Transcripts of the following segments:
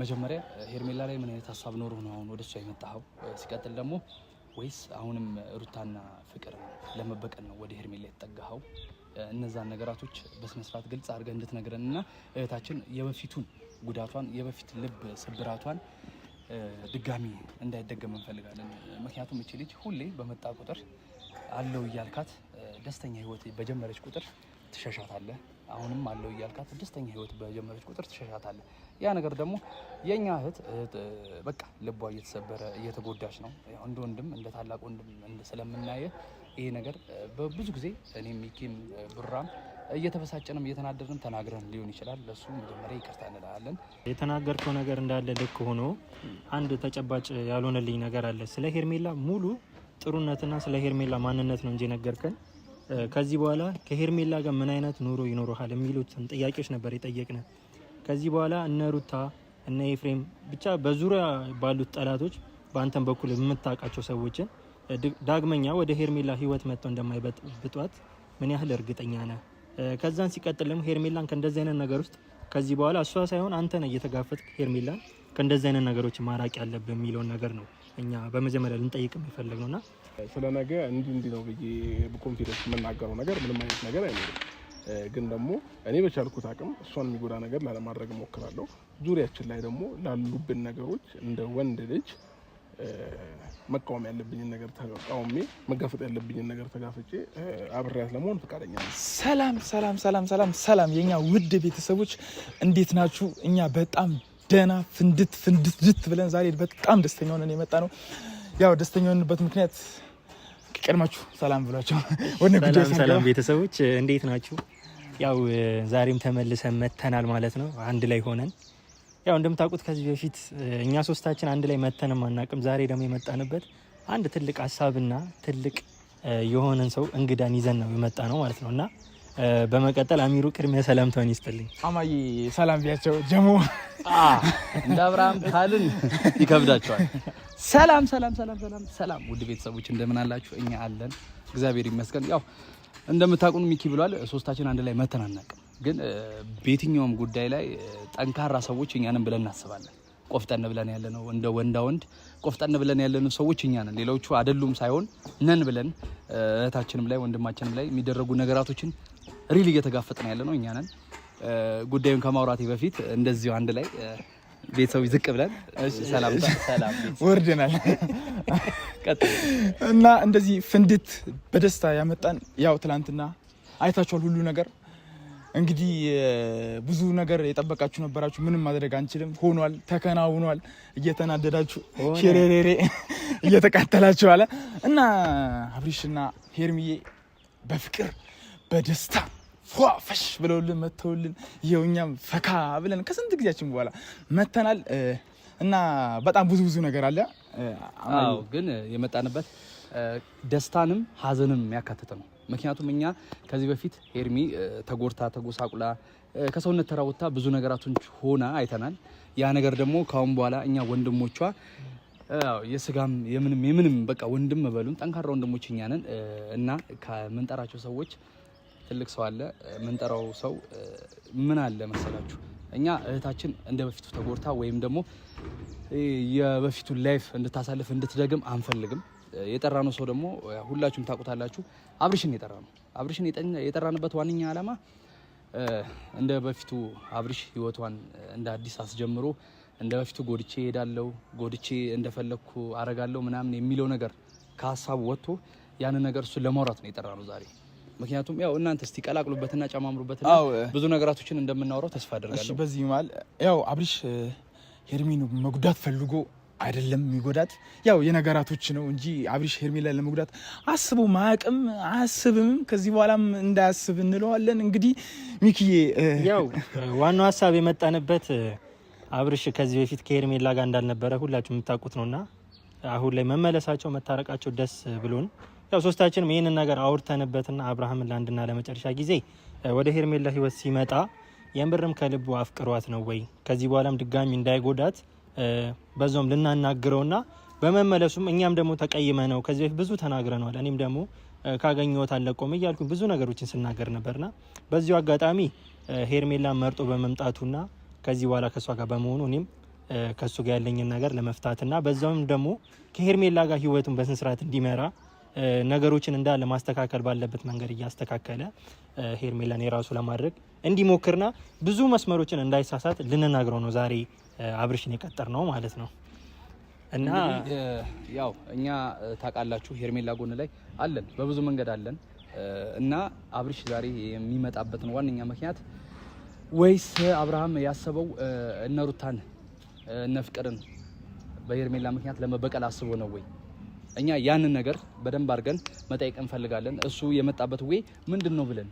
መጀመሪያ ሄርሜላ ላይ ምን አይነት ሐሳብ ኖሮ ነው አሁን ወደሷ የመጣኸው? ሲቀጥል ደግሞ ወይስ አሁንም ሩታና ፍቅር ለመበቀል ነው ወደ ሄርሜላ የተጠጋኸው? እነዛን ነገራቶች በስነ ስርዓት ግልጽ አድርገህ እንድትነግረንና እህታችን የበፊቱን ጉዳቷን የበፊት ልብ ስብራቷን ድጋሚ እንዳይደገም እንፈልጋለን። ምክንያቱም እቺ ልጅ ሁሌ በመጣ ቁጥር አለው እያልካት ደስተኛ ህይወት በጀመረች ቁጥር ትሸሻታለህ። አሁንም አለው እያልካት ደስተኛ ህይወት በጀመረች ቁጥር ትሸሻታለህ። ያ ነገር ደግሞ የኛ እህት በቃ ልቧ እየተሰበረ እየተጎዳች ነው። ያው እንደ ወንድም እንደ ታላቅ ወንድም ስለምናየ ይሄ ነገር በብዙ ጊዜ እኔም ሚኪም ብራም እየተበሳጨንም እየተናደድንም ተናግረን ሊሆን ይችላል። ለሱ መጀመሪያ ይቅርታ እንላለን። የተናገርከው ነገር እንዳለ ልክ ሆኖ አንድ ተጨባጭ ያልሆነልኝ ነገር አለ። ስለ ሄርሜላ ሙሉ ጥሩነትና ስለ ሄርሜላ ማንነት ነው እንጂ ነገርከን። ከዚህ በኋላ ከሄርሜላ ጋር ምን አይነት ኑሮ ይኖርሃል የሚሉትን ጥያቄዎች ነበር የጠየቅነ። ከዚህ በኋላ እነ ሩታ እነ ኤፍሬም ብቻ በዙሪያ ባሉት ጠላቶች በአንተም በኩል የምታውቃቸው ሰዎችን ዳግመኛ ወደ ሄርሜላ ህይወት መጥተው እንደማይበጥብጧት ምን ያህል እርግጠኛ ነህ? ከዛን ሲቀጥልም ሄርሜላን ከእንደዚህ አይነት ነገር ውስጥ ከዚህ በኋላ እሷ ሳይሆን አንተ ነህ እየተጋፈጥክ ሄርሜላን ከእንደዚህ አይነት ነገሮች ማራቅ ያለብህ የሚለውን ነገር ነው እኛ በመጀመሪያ ልንጠይቅ የፈለግነውና ስለ ነገ እንዲህ ነው ብዬ በኮንፊደንስ የምናገረው ነገር ምንም አይነት ነገር አይኖርም። ግን ደግሞ እኔ በቻልኩት አቅም እሷን የሚጎዳ ነገር ላለማድረግ እሞክራለሁ። ዙሪያችን ላይ ደግሞ ላሉብን ነገሮች እንደ ወንድ ልጅ መቃወም ያለብኝን ነገር ተቃውሜ መጋፈጥ ያለብኝን ነገር ተጋፍጬ አብሬያት ለመሆን ፈቃደኛ ነኝ። ሰላም የኛ ውድ ቤተሰቦች እንዴት ናችሁ? እኛ በጣም ደህና ፍንድት ብለን ዛሬ በጣም ደስተኛ ሆነን የመጣ ነው። ያው ደስተኛ ሆነንበት ምክንያት ቀድማችሁ ሰላም ብሏቸው። ሰላም ቤተሰቦች እንዴት ናችሁ? ያው ዛሬም ተመልሰን መተናል ማለት ነው አንድ ላይ ሆነን። ያው እንደምታውቁት ከዚህ በፊት እኛ ሶስታችን አንድ ላይ መተንም አናውቅም። ዛሬ ደግሞ የመጣንበት አንድ ትልቅ ሀሳብና ትልቅ የሆነን ሰው እንግዳን ይዘን ነው የመጣ ነው ማለት ነውና በመቀጠል አሚሩ ቅድሚያ ሰላምታውን ይስጥልኝ። አማዬ ሰላም ቢያቸው ጀሞ እንደ አብርሃም ካልን ይከብዳቸዋል። ሰላም ውድ ቤተሰቦች እንደምን አላችሁ? እኛ አለን እግዚአብሔር ይመስገን። ያው እንደምታውቁን ሚኪ ብሏል ሶስታችን አንድ ላይ መተን አናውቅም። ግን በየትኛውም ጉዳይ ላይ ጠንካራ ሰዎች እኛንን ብለን እናስባለን። ቆፍጠን ብለን ያለነው እንደ ወንድ ቆፍጠን ብለን ያለነው ሰዎች እኛ ነን። ሌሎቹ አይደሉም ሳይሆን ነን ብለን እህታችንም ላይ ወንድማችንም ላይ የሚደረጉ ነገራቶችን ሪሊ እየተጋፈጥን ያለነው እኛ ነን። ጉዳዩን ከማውራቴ በፊት እንደዚሁ አንድ ላይ ቤተሰቦች ዝቅ ብለን ሰላም ወርደናል እና እንደዚህ ፍንድት በደስታ ያመጣን ያው ትላንትና አይታችኋል ሁሉ ነገር። እንግዲህ ብዙ ነገር የጠበቃችሁ ነበራችሁ። ምንም ማድረግ አንችልም። ሆኗል፣ ተከናውኗል። እየተናደዳችሁ ሼሬሬሬ እየተቃጠላችሁ አለ እና አብሪሽና ሄርሚዬ በፍቅር በደስታ ፏፈሽ ብለውልን መተውልን ይኸው እኛም ፈካ ብለን ከስንት ጊዜያችን በኋላ መተናል እና በጣም ብዙ ነገር አለ። አዎ ግን የመጣንበት ደስታንም ሀዘንም ያካተተ ነው። ምክንያቱም እኛ ከዚህ በፊት ሄርሚ ተጎርታ ተጎሳቁላ ከሰውነት ተራውታ ብዙ ነገራቶች ሆና አይተናል። ያ ነገር ደግሞ ካሁን በኋላ እኛ ወንድሞቿ የስጋም የምንም በቃ ወንድም በሉን ጠንካራ ወንድሞች እኛ ነን እና ከምንጠራቸው ሰዎች ትልቅ ሰው አለ። ምንጠራው ሰው ምን አለ መሰላችሁ? እኛ እህታችን እንደ በፊቱ ተጎርታ ወይም ደግሞ የበፊቱን ላይፍ እንድታሳልፍ እንድትደግም አንፈልግም። የጠራነው ሰው ደግሞ ሁላችሁም ታውቁታላችሁ፣ አብሪሽን የጠራነው። አብሪሽን የጠራንበት ዋነኛ ዓላማ እንደ በፊቱ አብሪሽ ህይወቷን እንደ አዲስ አስጀምሮ እንደ በፊቱ ጎድቼ ሄዳለሁ፣ ጎድቼ እንደፈለኩ አረጋለሁ ምናምን የሚለው ነገር ከሀሳቡ ወጥቶ ያንን ነገር እሱን ለማውራት ነው የጠራነው ዛሬ። ምክንያቱም ያው እናንተ እስቲ ቀላቅሉበትና ጨማምሩበትና ብዙ ነገራቶችን እንደምናወራው ተስፋ አደርጋለሁ። እሺ በዚህ ማለት ያው አብሪሽ ሄርሚን መጉዳት ፈልጎ አይደለም የሚጎዳት፣ ያው የነገራቶች ነው እንጂ አብሪሽ ሄርሜላ ለመጉዳት አስቦ ማያውቅም አያስብም። ከዚህ በኋላም እንዳያስብ እንለዋለን። እንግዲህ ሚኪዬ ያው ዋናው ሀሳብ የመጣንበት አብሪሽ ከዚህ በፊት ከሄርሜላ ጋር እንዳልነበረ ሁላችሁ የምታውቁት ነውና አሁን ላይ መመለሳቸው መታረቃቸው ደስ ብሎን ያው ሶስታችንም ይሄንን ነገር አውርተንበትና አብርሃምን ለአንድና ለመጨረሻ ጊዜ ወደ ሄርሜላ ህይወት ሲመጣ የምርም ከልቡ አፍቅሯት ነው ወይ ከዚህ በኋላም ድጋሚ እንዳይጎዳት በዛም ልናናግረውና በመመለሱም እኛም ደግሞ ተቀይመ ነው ከዚህ በፊት ብዙ ተናግረናል። እኔም ደግሞ ካገኘሁት አለቆም እያልኩኝ ብዙ ነገሮችን ስናገር ነበርና በዚሁ አጋጣሚ ሄርሜላ መርጦ በመምጣቱና ከዚህ በኋላ ከሷ ጋር በመሆኑ እኔም ከሱ ጋር ያለኝን ነገር ለመፍታትና በዛውም ደግሞ ከሄርሜላ ጋር ህይወቱን በስነ ስርዓት እንዲመራ ነገሮችን እንዳለ ማስተካከል ባለበት መንገድ እያስተካከለ ሄርሜላን የራሱ ለማድረግ እንዲሞክርና ብዙ መስመሮችን እንዳይሳሳት ልንናግረው ነው ዛሬ አብርሽን የቀጠር ነው ማለት ነው። እና ያው እኛ ታውቃላችሁ ሄርሜላ ጎን ላይ አለን፣ በብዙ መንገድ አለን እና አብርሽ ዛሬ የሚመጣበትን ዋነኛ ምክንያት ወይስ አብርሃም ያሰበው እነ ሩታን እነ ፍቅርን በሄርሜላ ምክንያት ለመበቀል አስቦ ነው ወይ? እኛ ያንን ነገር በደንብ አድርገን መጠየቅ እንፈልጋለን። እሱ የመጣበት ወይ ምንድን ነው ብለን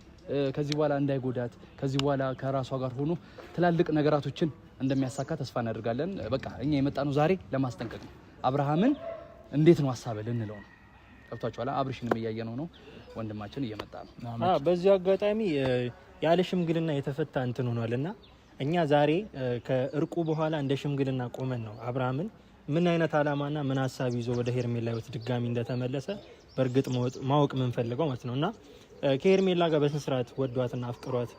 ከዚህ በኋላ እንዳይጎዳት ከዚህ በኋላ ከራሷ ጋር ሆኖ ትላልቅ ነገራቶችን እንደሚያሳካ ተስፋ እናደርጋለን። በቃ እኛ የመጣ ነው ዛሬ ለማስጠንቀቅ ነው። አብርሃምን እንዴት ነው ሀሳብ ልንለው ነው። ገብቷችኋል? አብርሽንም እያየነው ነው። ወንድማችን እየመጣ ነው። በዚህ አጋጣሚ ያለ ሽምግልና የተፈታ እንትን ሆኗልና እኛ ዛሬ ከእርቁ በኋላ እንደ ሽምግልና ቆመን ነው አብርሃምን ምን አይነት አላማና ምን ሀሳብ ይዞ ወደ ሄርሜላ ህይወት ድጋሚ እንደተመለሰ በእርግጥ ማወቅ የምንፈልገው ማለት ነውና ከሄርሜላ ጋር በስነ ስርዓት ወዷትና አፍቅሯት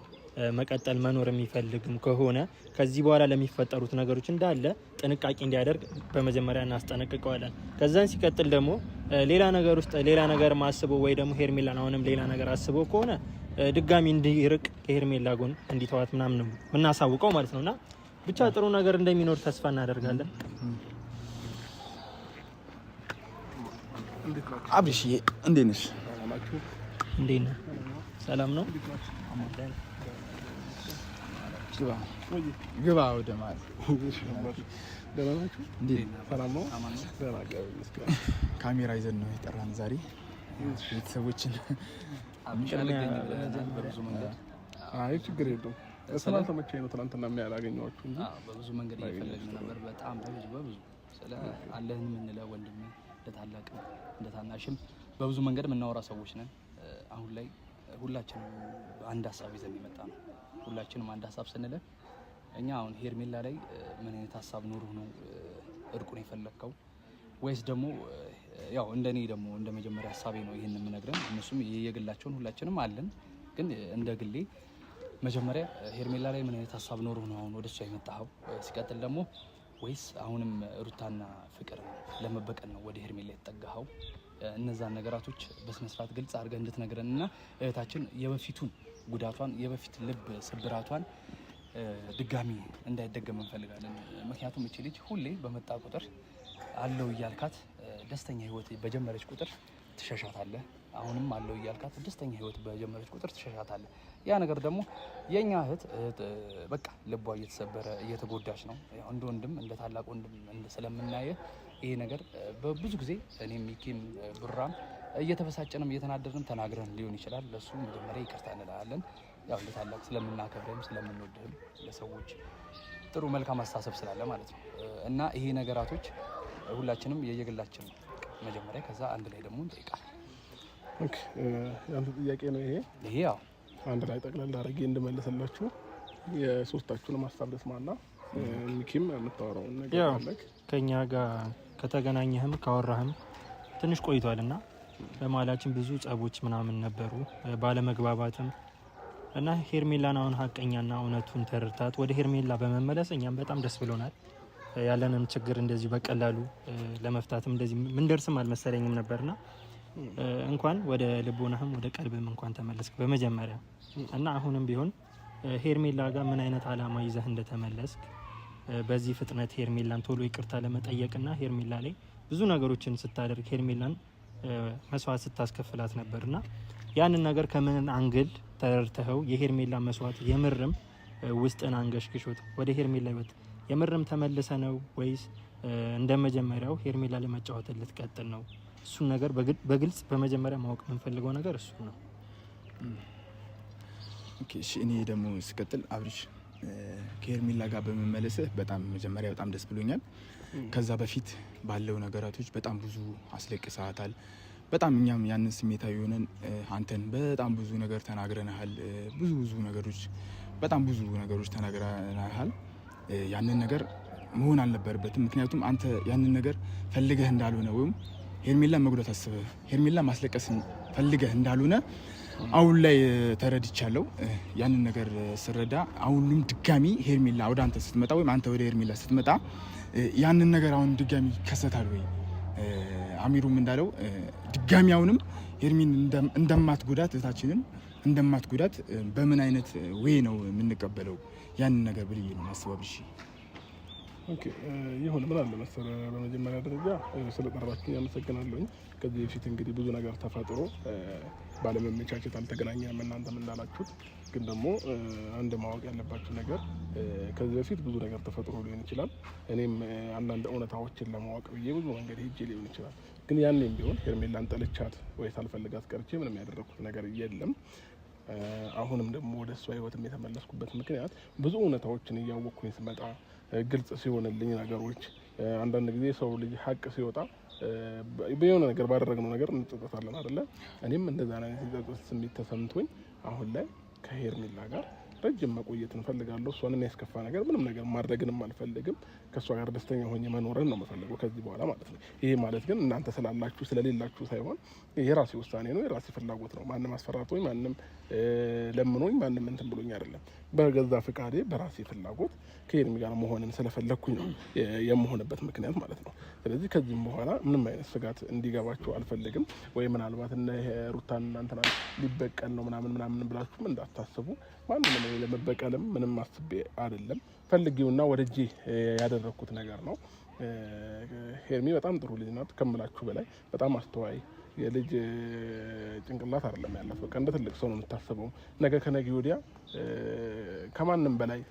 መቀጠል መኖር የሚፈልግም ከሆነ ከዚህ በኋላ ለሚፈጠሩት ነገሮች እንዳለ ጥንቃቄ እንዲያደርግ በመጀመሪያ እናስጠነቅቀዋለን። ከዛን ሲቀጥል ደግሞ ሌላ ነገር ውስጥ ሌላ ነገር ማስቦ ወይ ደግሞ ሄርሜላን አሁንም ሌላ ነገር አስቦ ከሆነ ድጋሚ እንዲርቅ ከሄርሜላ ጎን እንዲተዋት ምናምን ነው የምናሳውቀው ማለት ነውና ብቻ ጥሩ ነገር እንደሚኖር ተስፋ እናደርጋለን። አብርሽዬ እንዴት ነሽ? እንዴት ነህ? ሰላም ነው? ግባ ወደ ማለት ካሜራ ይዘን ነው የጠራን ዛሬ ቤተሰቦችን። አይ ችግር የለውም። ስላልተመቸኝ ነው ትናንትና ያላገኘኋችሁ እንጂ በብዙ መንገድ እየፈለግን ነበር። በጣም በብዙ ስለ አለህን የምንለው ወንድም እንደታላቅም እንደታናሽም በብዙ መንገድ የምናወራ ሰዎች ነን። አሁን ላይ ሁላችንም አንድ ሀሳብ ይዘን የመጣ ነው። ሁላችንም አንድ ሀሳብ ስንል እኛ አሁን ሄርሜላ ላይ ምን አይነት ሀሳብ ኖሮ ነው እርቁን የፈለግከው? ወይስ ደግሞ ያው እንደኔ ደግሞ እንደ መጀመሪያ ሀሳቤ ነው ይሄን የምነግረን። እነሱም የግላቸውን ሁላችንም አለን፣ ግን እንደ ግሌ መጀመሪያ ሄርሜላ ላይ ምን አይነት ሀሳብ ኖሮ ነው አሁን ወደሷ የመጣኸው? ሲቀጥል ደግሞ ወይስ አሁንም ሩታና ፍቅር ለመበቀል ነው ወደ ሄርሜላ የተጠጋኸው? እነዛን ነገራቶች በስነ ስርዓት ግልጽ አድርገህ እንድትነግረን እና እህታችን የበፊቱን ጉዳቷን የበፊት ልብ ስብራቷን ድጋሚ እንዳይደገም እንፈልጋለን። ምክንያቱም እቺ ልጅ ሁሌ በመጣ ቁጥር አለው እያልካት ደስተኛ ህይወት በጀመረች ቁጥር ትሸሻታለህ። አሁንም አለው እያልካት ደስተኛ ህይወት በጀመረች ቁጥር ትሸሻታለህ። ያ ነገር ደግሞ የኛ እህት በቃ ልቧ እየተሰበረ እየተጎዳች ነው። እንደ ወንድም እንደ ታላቅ ወንድም ስለምናየ ይሄ ነገር በብዙ ጊዜ እኔም ሚኪም ብራም እየተበሳጨንም እየተናደድንም ተናግረን ሊሆን ይችላል። ለሱ መጀመሪያ ይቅርታ እንላለን። ያው እንደ ታላቅ ስለምናከብረም ስለምንወድህም ለሰዎች ጥሩ መልካም አስተሳሰብ ስላለ ማለት ነው። እና ይሄ ነገራቶች ሁላችንም የየግላችን መጀመሪያ ከዛ አንድ ላይ ደግሞ እንጠይቃለን። ኦኬ ያንተ ጥያቄ ነው ይሄ ያው አንድ ላይ ጠቅለል አድርጌ እንድመልስላችሁ የሶስታችሁንም ሀሳብ ልስማና ሚኪም የምታወራውን ነገር አለክ። ከኛ ጋር ከተገናኘህም ካወራህም ትንሽ ቆይቷልና በመሀላችን ብዙ ጸቦች ምናምን ነበሩ፣ ባለመግባባትም እና ሄርሜላን አሁን ሀቀኛና እውነቱን ተረድታት ወደ ሄርሜላ በመመለስ እኛም በጣም ደስ ብሎናል። ያለንን ችግር እንደዚህ በቀላሉ ለመፍታትም እንደዚህ ምንደርስም አልመሰለኝም ነበርና እንኳን ወደ ልቦናህም ወደ ቀልብም እንኳን ተመለስክ በመጀመሪያ እና አሁንም ቢሆን ሄርሜላ ጋር ምን አይነት አላማ ይዘህ እንደተመለስክ በዚህ ፍጥነት ሄርሜላን ቶሎ ይቅርታ ለመጠየቅና ሄርሜላ ላይ ብዙ ነገሮችን ስታደርግ ሄርሜላን መስዋዕት ስታስከፍላት ነበርና ያንን ነገር ከምን አንግል ተረድተኸው የሄርሜላ መስዋዕት የምርም ውስጥን አንገሽግሾት ወደ ሄርሜላ ህይወት የምርም ተመልሰ ነው ወይስ እንደመጀመሪያው ሄርሜላ ላይ መጫወት ልትቀጥል ነው? እሱን ነገር በግልጽ በመጀመሪያ ማወቅ የምንፈልገው ነገር እሱ ነው። ኦኬ እሺ። እኔ ደግሞ ስቀጥል አብርሽ ከሄርሜላ ጋር በመመለስህ በጣም መጀመሪያ በጣም ደስ ብሎኛል። ከዛ በፊት ባለው ነገራቶች በጣም ብዙ አስለቅሰሃታል። በጣም እኛም ያንን ስሜታዊ ሆነን አንተን በጣም ብዙ ነገር ተናግረናል። ብዙ ነገሮች በጣም ብዙ ነገሮች ተናግረናል። ያንን ነገር መሆን አልነበረበትም። ምክንያቱም አንተ ያንን ነገር ፈልገህ እንዳልሆነ ወይም ሄርሜላ መጉዳት አስበህ ሄርሜላ ማስለቀስ ፈልገህ እንዳልሆነ አሁን ላይ ተረድቻለሁ። ያንን ነገር ስረዳ አሁንም ድጋሚ ሄርሜላ ወደ አንተ ስትመጣ ወይም አንተ ወደ ሄርሜላ ስትመጣ ያንን ነገር አሁን ድጋሚ ይከሰታል ወይ? አሚሩም እንዳለው ድጋሚ አሁንም ሄርሚን እንደማትጎዳት እህታችንን እንደማትጎዳት በምን አይነት ወይ ነው የምንቀበለው ያንን ነገር ብዬ ነው ማስበው። እሺ ኦኬ ይሁን። ምን አለ መሰለህ፣ በመጀመሪያ ደረጃ ስለጠራችሁኝ አመሰግናለሁኝ። ከዚህ በፊት እንግዲህ ብዙ ነገር ተፈጥሮ ባለመመቻቸት አልተገናኘንም። እናንተም እንዳላችሁት ግን ደግሞ አንድ ማወቅ ያለባችሁ ነገር ከዚህ በፊት ብዙ ነገር ተፈጥሮ ሊሆን ይችላል። እኔም አንዳንድ እውነታዎችን ለማወቅ ብዬ ብዙ መንገድ ሄጄ ሊሆን ይችላል። ግን ያኔም ቢሆን ሄርሜላን ጠልቻት ወይ ሳልፈልጋት ቀርቼ ምንም ያደረኩት ነገር የለም። አሁንም ደግሞ ወደ እሷ ህይወትም የተመለስኩበት ምክንያት ብዙ እውነታዎችን እያወቅኩኝ ስመጣ ግልጽ ሲሆንልኝ ነገሮች አንዳንድ ጊዜ ሰው ልጅ ሀቅ ሲወጣ በየሆነ ነገር ባደረግነው ነገር እንጸጸታለን አይደለ? እኔም እንደዛ አይነት የጸጸት ስሜት ተሰምቶኝ አሁን ላይ ከሄርሜላ ጋር ረጅም መቆየት እንፈልጋለሁ። እሷን የሚያስከፋ ነገር ምንም ነገር ማድረግንም አልፈልግም። ከእሷ ጋር ደስተኛ ሆኜ መኖርን ነው የምፈልገው ከዚህ በኋላ ማለት ነው። ይሄ ማለት ግን እናንተ ስላላችሁ ስለሌላችሁ ሳይሆን የራሴ ውሳኔ ነው፣ የራሴ ፍላጎት ነው። ማንም አስፈራቶኝ፣ ማንም ለምኖኝ፣ ማንም እንትን ብሎኝ አይደለም። በገዛ ፍቃዴ በራሴ ፍላጎት ከሄርሜ ጋር መሆንን ስለፈለግኩኝ ነው የምሆንበት ምክንያት ማለት ነው። ስለዚህ ከዚህም በኋላ ምንም አይነት ስጋት እንዲገባችሁ አልፈልግም። ወይ ምናልባት እነ ሩታን እናንተና ሊበቀል ነው ምናምን ብላችሁም እንዳታስቡ። ማንም ለመበቀልም ምንም አስቤ አይደለም። ፈልጌውና ወደጄ ያደረኩት ነገር ነው። ሄርሜ በጣም ጥሩ ልጅ ናት ከምላችሁ በላይ በጣም አስተዋይ የልጅ ጭንቅላት አይደለም ያላት። በቃ እንደ ትልቅ ሰው ነው የምታስበው። ነገ ከነገ ወዲያ ከማንም በላይ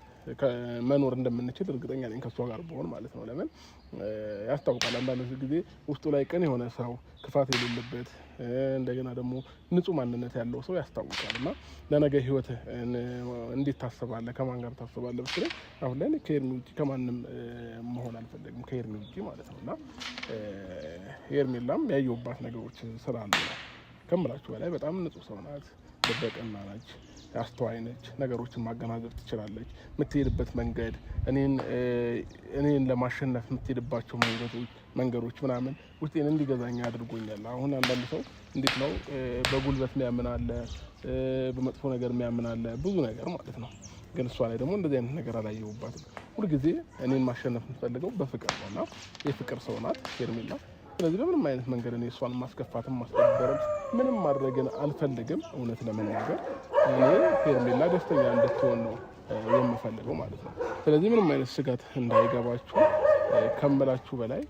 መኖር እንደምንችል እርግጠኛ ነኝ ከሷ ጋር ብሆን ማለት ነው። ለምን ያስታውቃል። አንዳንድ ጊዜ ውስጡ ላይ ቅን የሆነ ሰው፣ ክፋት የሌለበት እንደገና ደግሞ ንጹህ ማንነት ያለው ሰው ያስታውቃል። እና ለነገ ህይወት እንዴት ታስባለህ? ከማን ጋር ታስባለህ ብትለኝ አሁን ላይ ከሄርሜ ውጪ ከማንም መሆን አልፈለግም፣ ከሄርሜ ውጪ ማለት ነው። እና ሄርሜላም ያየሁባት ነገሮች ስላሉ ነው ከምላችሁ በላይ በጣም ንጹህ ሰው ናት፣ ደበቀና ናች፣ አስተዋይ ነች፣ ነገሮችን ማገናዘብ ትችላለች። የምትሄድበት መንገድ እኔን ለማሸነፍ የምትሄድባቸው መንገዶች ምናምን ውስጤን እንዲገዛኝ አድርጎኛል። አሁን አንዳንድ ሰው እንዴት ነው በጉልበት የሚያምን አለ፣ በመጥፎ ነገር የሚያምን አለ፣ ብዙ ነገር ማለት ነው። ግን እሷ ላይ ደግሞ እንደዚህ አይነት ነገር አላየሁባትም። ሁልጊዜ እኔን ማሸነፍ የምትፈልገው በፍቅር ነው እና የፍቅር ሰው ናት ሄርሜላ። ስለዚህ በምንም አይነት መንገድ እኔ እሷን ማስከፋትም ማስደበርም ምንም ማድረግን አልፈልግም። እውነት ለመናገር እኔ ሄርሜላ ደስተኛ እንድትሆን ነው የምፈልገው ማለት ነው። ስለዚህ ምንም አይነት ስጋት እንዳይገባችሁ ከምላችሁ በላይ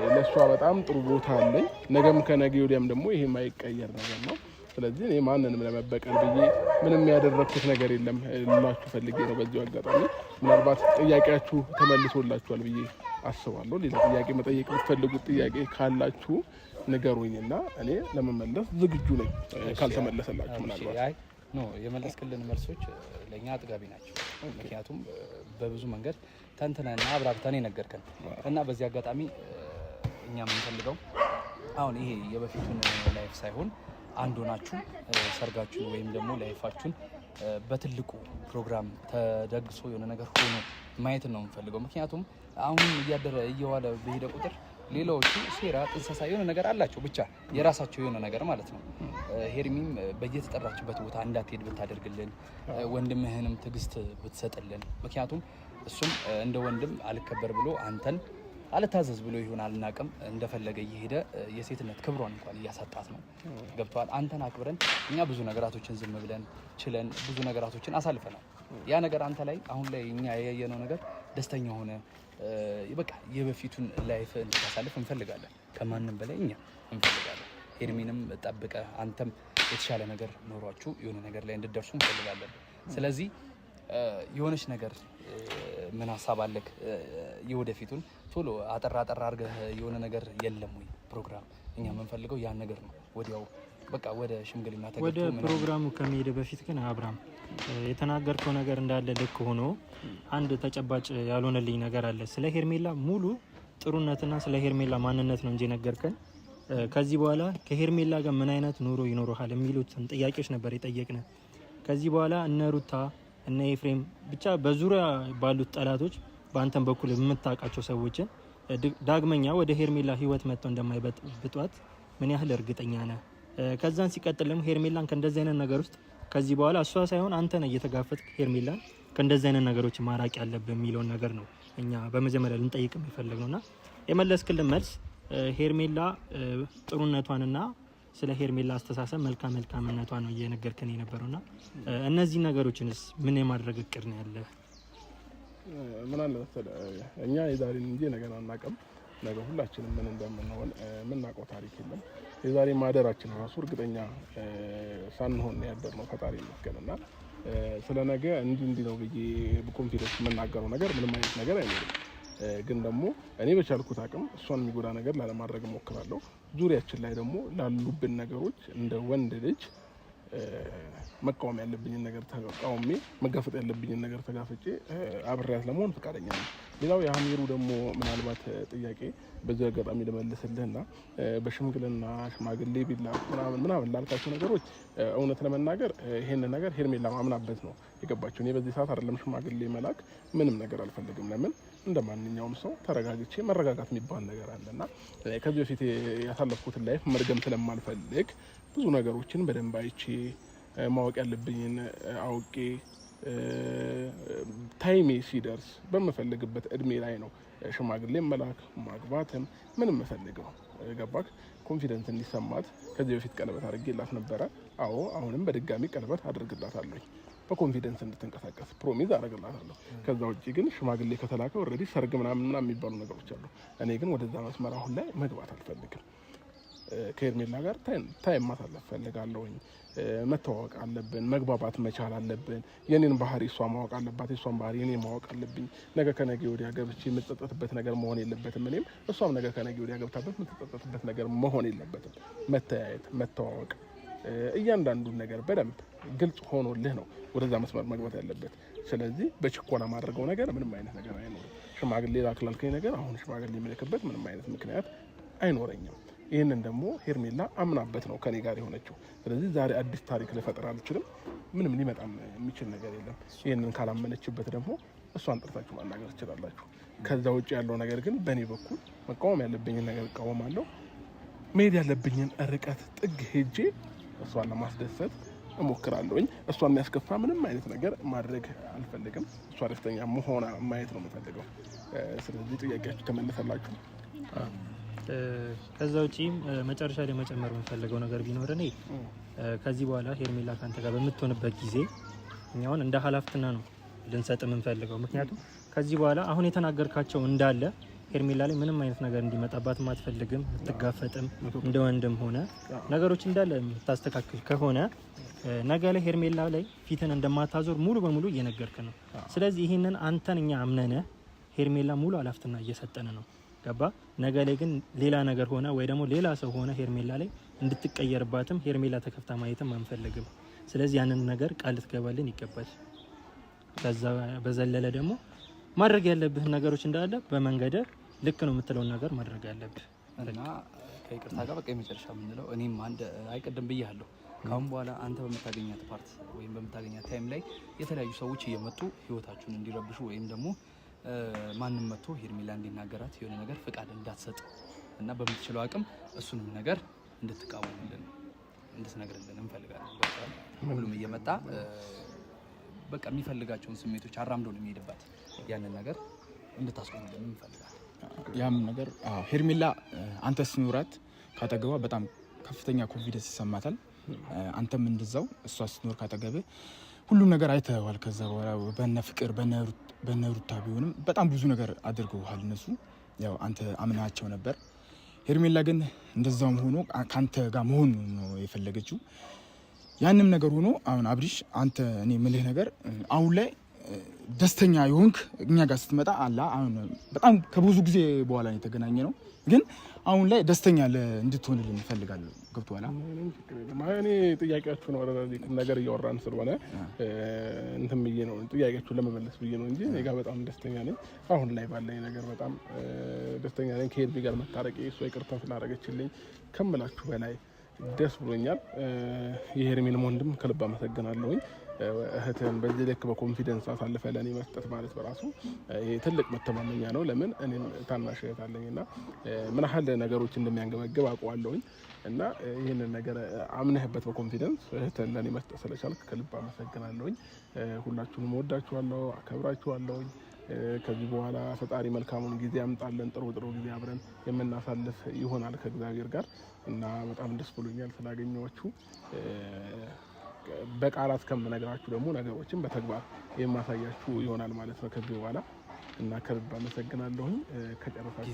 ለእሷ በጣም ጥሩ ቦታ አለኝ። ነገም ከነገ ወዲያም ደግሞ ይሄ የማይቀየር ነገር ነው። ስለዚህ እኔ ማንንም ለመበቀል ብዬ ምንም ያደረኩት ነገር የለም ልላችሁ ፈልጌ ነው። በዚሁ አጋጣሚ ምናልባት ጥያቄያችሁ ተመልሶላችኋል ብዬ አስባለሁ። ሌላ ጥያቄ መጠየቅ የምትፈልጉት ጥያቄ ካላችሁ ንገሩኝና እኔ ለመመለስ ዝግጁ ነኝ። ካልተመለሰላችሁ ምናልባት የመለስክልን መልሶች ለእኛ አጥጋቢ ናቸው። ምክንያቱም በብዙ መንገድ ተንትነና አብራርተን የነገርከን እና በዚህ አጋጣሚ እኛ የምንፈልገው አሁን ይሄ የበፊቱን ላይፍ ሳይሆን አንድ ሆናችሁ ሰርጋችሁን ወይም ደግሞ ላይፋችሁን በትልቁ ፕሮግራም ተደግሶ የሆነ ነገር ሆኖ ማየት ነው የምንፈልገው። ምክንያቱም አሁን እያደረ እየዋለ በሄደ ቁጥር ሌላዎቹ ሴራ ጥንሰሳ የሆነ ነገር አላቸው፣ ብቻ የራሳቸው የሆነ ነገር ማለት ነው። ሄርሚም በየተጠራችበት ቦታ እንዳትሄድ ብታደርግልን፣ ወንድምህንም ትዕግስት ብትሰጥልን። ምክንያቱም እሱም እንደ ወንድም አልከበር ብሎ አንተን አልታዘዝ ብሎ ይሆን አልናቅም እንደፈለገ እየሄደ የሴትነት ክብሯን እንኳን እያሳጣት ነው። ገብተዋል። አንተን አክብረን እኛ ብዙ ነገራቶችን ዝም ብለን ችለን ብዙ ነገራቶችን አሳልፈናል። ያ ነገር አንተ ላይ አሁን ላይ እኛ ያየነው ነገር ደስተኛ ሆነ በቃ የበፊቱን ላይፍ እንድታሳልፍ እንፈልጋለን። ከማንም በላይ እኛ እንፈልጋለን። ሄርሚንም ጠብቀ አንተም የተሻለ ነገር ኖሯችሁ የሆነ ነገር ላይ እንድደርሱ እንፈልጋለን። ስለዚህ የሆነች ነገር ምን ሀሳብ አለክ? የወደፊቱን ቶሎ አጠራ አድርገህ የሆነ ነገር የለም ወይ ፕሮግራም? እኛ የምንፈልገው ያን ነገር ነው። ወዲያው በቃ ወደ ሽምግልና ተገብቶ ወደ ፕሮግራሙ ከመሄድ በፊት ግን አብርሃም የተናገርከው ነገር እንዳለ ልክ ሆኖ አንድ ተጨባጭ ያልሆነልኝ ነገር አለ። ስለ ሄርሜላ ሙሉ ጥሩነትና ስለ ሄርሜላ ማንነት ነው እንጂ ነገርከን። ከዚህ በኋላ ከሄርሜላ ጋር ምን አይነት ኑሮ ይኖርሃል የሚሉትን ጥያቄዎች ነበር የጠየቅነ። ከዚህ በኋላ እነ ሩታ እነ ኤፍሬም ብቻ በዙሪያ ባሉት ጠላቶች በአንተም በኩል የምታውቃቸው ሰዎችን ዳግመኛ ወደ ሄርሜላ ህይወት መጥተው እንደማይበጥብጧት ምን ያህል እርግጠኛ ነህ? ከዛን ሲቀጥል ደግሞ ሄርሜላን ከእንደዚህ አይነት ነገር ውስጥ ከዚህ በኋላ እሷ ሳይሆን አንተ ነህ እየተጋፈጥክ ሄርሜላን ከእንደዚህ አይነት ነገሮች ማራቅ ያለብህ የሚለውን ነገር ነው እኛ በመጀመሪያ ልንጠይቅ የሚፈልግነውና የመለስክልን መልስ ሄርሜላ ጥሩነቷንና ስለ ሄርሜላ አስተሳሰብ መልካምነቷን ነው እየነገርከን የነበረውና እነዚህ ነገሮችንስ ምን የማድረግ እቅድ ነው ያለ? ምን አለ መሰለህ እኛ የዛሬን እንጂ ነገር አናውቅም። ነገ ሁላችንም ምን እንደምንሆን የምናውቀው ታሪክ የለም። የዛሬ ማደራችን ራሱ እርግጠኛ ሳንሆን ያደርነው ፈጣሪ ይመስገንና ስለ ነገ እንዲህ ነው ብዬ በኮንፊደንስ የምናገረው ነገር ምንም አይነት ነገር አይኖርም። ግን ደግሞ እኔ በቻልኩት አቅም እሷን የሚጎዳ ነገር ላለማድረግ እሞክራለሁ። ዙሪያችን ላይ ደግሞ ላሉብን ነገሮች እንደ ወንድ ልጅ መቃወም ያለብኝን ነገር ተቃውሜ መጋፈጥ ያለብኝን ነገር ተጋፍጬ አብሬያት ለመሆን ፈቃደኛ ነኝ። ሌላው የአሚሩ ደግሞ ምናልባት ጥያቄ በዚህ አጋጣሚ ልመልስልህና በሽምግልና ሽማግሌ ቢላክ ምናምን ላልካቸው ነገሮች እውነት ለመናገር ይሄንን ነገር ሄርሜላ ማምናበት ነው የገባቸው። እኔ በዚህ ሰዓት አይደለም ሽማግሌ መላክ ምንም ነገር አልፈልግም። ለምን እንደ ማንኛውም ሰው ተረጋግቼ መረጋጋት የሚባል ነገር አለና ከዚህ በፊት ያሳለፍኩትን ላይፍ መርገም ስለማልፈልግ ብዙ ነገሮችን በደንብ አይቼ ማወቅ ያለብኝን አውቄ ታይሜ ሲደርስ በመፈልግበት እድሜ ላይ ነው ሽማግሌ መላክ ማግባትም ምንም መፈልገው። ገባክ? ኮንፊደንስ እንዲሰማት ከዚህ በፊት ቀለበት አድርጌላት ነበረ። አዎ አሁንም በድጋሚ ቀለበት አድርግላታለሁ። በኮንፊደንስ እንድትንቀሳቀስ ፕሮሚዝ አደርግላታለሁ። ከዛ ውጪ ግን ሽማግሌ ከተላከ ኦልሬዲ ሰርግ ምናምን የሚባሉ ነገሮች አሉ። እኔ ግን ወደዛ መስመር አሁን ላይ መግባት አልፈልግም። ከሄርሜላ ጋር ታይም ማሳለፍ ፈልጋለሁኝ። መተዋወቅ አለብን፣ መግባባት መቻል አለብን። የኔን ባህሪ እሷ ማወቅ አለባት፣ የሷን ባህሪ እኔ ማወቅ አለብኝ። ነገ ከነገ ወዲያ ገብቼ የምትጸጸትበት ነገር መሆን የለበትም። እኔም እሷም ነገ ከነገ ወዲያ ገብታበት የምትጸጸትበት ነገር መሆን የለበትም። መተያየት፣ መተዋወቅ፣ እያንዳንዱን ነገር በደንብ ግልጽ ሆኖልህ ነው ወደዛ መስመር መግባት ያለበት። ስለዚህ በችኮላ ማድረገው ነገር ምንም አይነት ነገር አይኖርም። ሽማግሌ ላክላልከኝ ነገር አሁን ሽማግሌ የሚልክበት ምንም አይነት ምክንያት አይኖረኝም። ይህንን ደግሞ ሄርሜላ አምናበት ነው ከኔ ጋር የሆነችው። ስለዚህ ዛሬ አዲስ ታሪክ ልፈጥር አልችልም። ምንም ሊመጣም የሚችል ነገር የለም። ይህንን ካላመነችበት ደግሞ እሷን ጠርታችሁ ማናገር ትችላላችሁ። ከዛ ውጭ ያለው ነገር ግን በእኔ በኩል መቃወም ያለብኝን ነገር እቃወማለሁ። መሄድ ያለብኝን ርቀት ጥግ ሄጄ እሷን ለማስደሰት እሞክራለሁኝ። እሷን የሚያስከፋ ምንም አይነት ነገር ማድረግ አልፈልግም። እሷ ደስተኛ መሆኗ ማየት ነው የምፈልገው። ስለዚህ ጥያቄያችሁ ተመለሰላችሁ። ከዛ ውጪ መጨረሻ ላይ መጨመር የምፈልገው ነገር ቢኖር እኔ ከዚህ በኋላ ሄርሜላ ካንተ ጋር በምትሆንበት ጊዜ እኛውን እንደ ኃላፊነትና ነው ልንሰጥ የምንፈልገው። ምክንያቱም ከዚህ በኋላ አሁን የተናገርካቸው እንዳለ ሄርሜላ ላይ ምንም አይነት ነገር እንዲመጣባትም አትፈልግም። ትጋፈጥም እንደ ወንድም ሆነ ነገሮች እንዳለ የምታስተካክል ከሆነ ነገ ላይ ሄርሜላ ላይ ፊትን እንደማታዞር ሙሉ በሙሉ እየነገርክ ነው። ስለዚህ ይህንን አንተን እኛ አምነን ሄርሜላ ሙሉ ኃላፊነትና እየሰጠን ነው። ገባ? ነገ ላይ ግን ሌላ ነገር ሆነ ወይ ደግሞ ሌላ ሰው ሆነ ሄርሜላ ላይ እንድትቀየርባትም ሄርሜላ ተከፍታ ማየትም አንፈልግም። ስለዚህ ያንን ነገር ቃል ልትገባልን ይገባል። ከዛ በዘለለ ደግሞ ማድረግ ያለብህ ነገሮች እንዳለ በመንገድ ልክ ነው የምትለውን ነገር ማድረግ ያለብህ እና ከይቅርታ ጋር በቃ የመጨረሻ የምንለው እኔም አንድ አይቀድም ብያለሁ። ካሁን በኋላ አንተ በምታገኛት ፓርት ወይም በምታገኛት ታይም ላይ የተለያዩ ሰዎች እየመጡ ህይወታችሁን እንዲረብሹ ወይም ደግሞ ማንም መጥቶ ሄርሜላ እንዲናገራት የሆነ ነገር ፍቃድ እንዳትሰጥ እና በምትችለው አቅም እሱንም ነገር እንድትቃወምልን እንድትነግርልን እንፈልጋለን። ሁሉም እየመጣ በቃ የሚፈልጋቸውን ስሜቶች አራምዶ ነው የሚሄድባት። ያንን ነገር እንድታስቆምልን እንፈልጋለን። ያም ነገር ሄርሜላ አንተ ስትኖራት ካጠገቧ በጣም ከፍተኛ ኮንፊደንስ ይሰማታል። አንተም እንደዛው እሷ ስትኖር ካጠገብህ ሁሉም ነገር አይተዋል። ከዛ በኋላ በነ ፍቅር በነ ሩታ ቢሆንም በጣም ብዙ ነገር አድርገዋል እነሱ። ያው አንተ አምናቸው ነበር። ሄርሜላ ግን እንደዛውም ሆኖ ካንተ ጋር መሆን ነው የፈለገችው። ያንም ነገር ሆኖ አሁን አብሪሽ አንተ እኔ ምልህ ነገር አሁን ላይ ደስተኛ የሆንክ እኛ ጋር ስትመጣ አላ አሁን በጣም ከብዙ ጊዜ በኋላ ነው የተገናኘ ነው፣ ግን አሁን ላይ ደስተኛ እንድትሆንልን እፈልጋለሁ። ገብቶሃል? እኔ ጥያቄያችሁ ነው ነገር እያወራን ስለሆነ እንትን ብዬ ነው ጥያቄያችሁን ለመመለስ ብዬ ነው እንጂ እኔ ጋር በጣም ደስተኛ ነኝ። አሁን ላይ ባለኝ ነገር በጣም ደስተኛ ነኝ። ከሄርሜ ጋር መታረቄ እሷ ይቅርታ ስላደረገችልኝ ከምላችሁ በላይ ደስ ብሎኛል። የሄርሜን ወንድም ከልብ አመሰግናለሁኝ። እህትህን በዚህ ልክ በኮንፊደንስ አሳልፈ ለእኔ መስጠት ማለት በራሱ ይሄ ትልቅ መተማመኛ ነው። ለምን እኔም ታናሽ እህት አለኝና ምን ያህል ነገሮች እንደሚያንገበግብ አውቀዋለሁኝ እና ይህንን ነገር አምነህበት በኮንፊደንስ እህትህን ለእኔ መስጠት ስለቻልክ ከልብ አመሰግናለሁኝ። ሁላችሁንም ወዳችኋለሁ፣ አከብራችኋለሁኝ። ከዚህ በኋላ ፈጣሪ መልካሙን ጊዜ ያምጣልን፣ ጥሩ ጊዜ አብረን የምናሳልፍ ይሆናል ከእግዚአብሔር ጋር እና በጣም ደስ ብሎኛል ስላገኘኋችሁ። በቃላት ከምነግራችሁ ደግሞ ነገሮችን በተግባር የማሳያችሁ ይሆናል ማለት ነው ከዚህ በኋላ እና ከልብ አመሰግናለሁኝ። ከጨረሳችሁ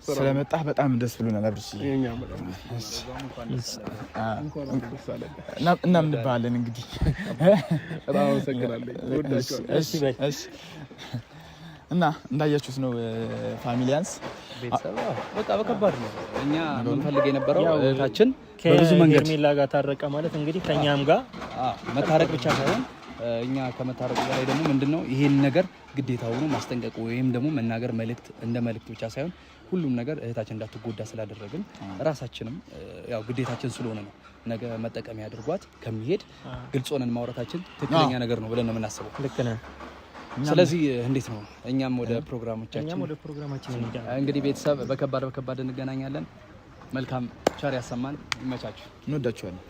ስለመጣህ በጣም ደስ ብሎናል። አብርሽ እናምንብሃለን እንግዲህ በጣም አመሰግናለሁ። እና እንዳያችሁት ነው ፋሚሊያንስ ቤተሰብ በቃ በከባድ ነው። እኛ የምንፈልግ የነበረው እህታችን በብዙ መንገድ ከሄርሜላ ጋር ታረቀ ማለት እንግዲህ ከኛም ጋር መታረቅ ብቻ ሳይሆን እኛ ከመታረቁ በላይ ደግሞ ምንድነው ይሄን ነገር ግዴታ ሆኖ ማስጠንቀቅ ወይም ደግሞ መናገር እንደ መልእክት ብቻ ሳይሆን ሁሉም ነገር እህታችን እንዳትጎዳ ስላደረግን ራሳችንም ያው ግዴታችን ስለሆነ ነው። ነገ መጠቀሚያ አድርጓት ከሚሄድ ግልጽ ሆነን ማውራታችን ትክክለኛ ነገር ነው ብለን ነው የምናስበው። ልክ ነህ። ስለዚህ እንዴት ነው እኛም ወደ ፕሮግራማችን እንግዲህ ቤተሰብ በከባድ እንገናኛለን። መልካም ቸር ያሰማን። ይመቻችሁ። እንወዳችኋለን።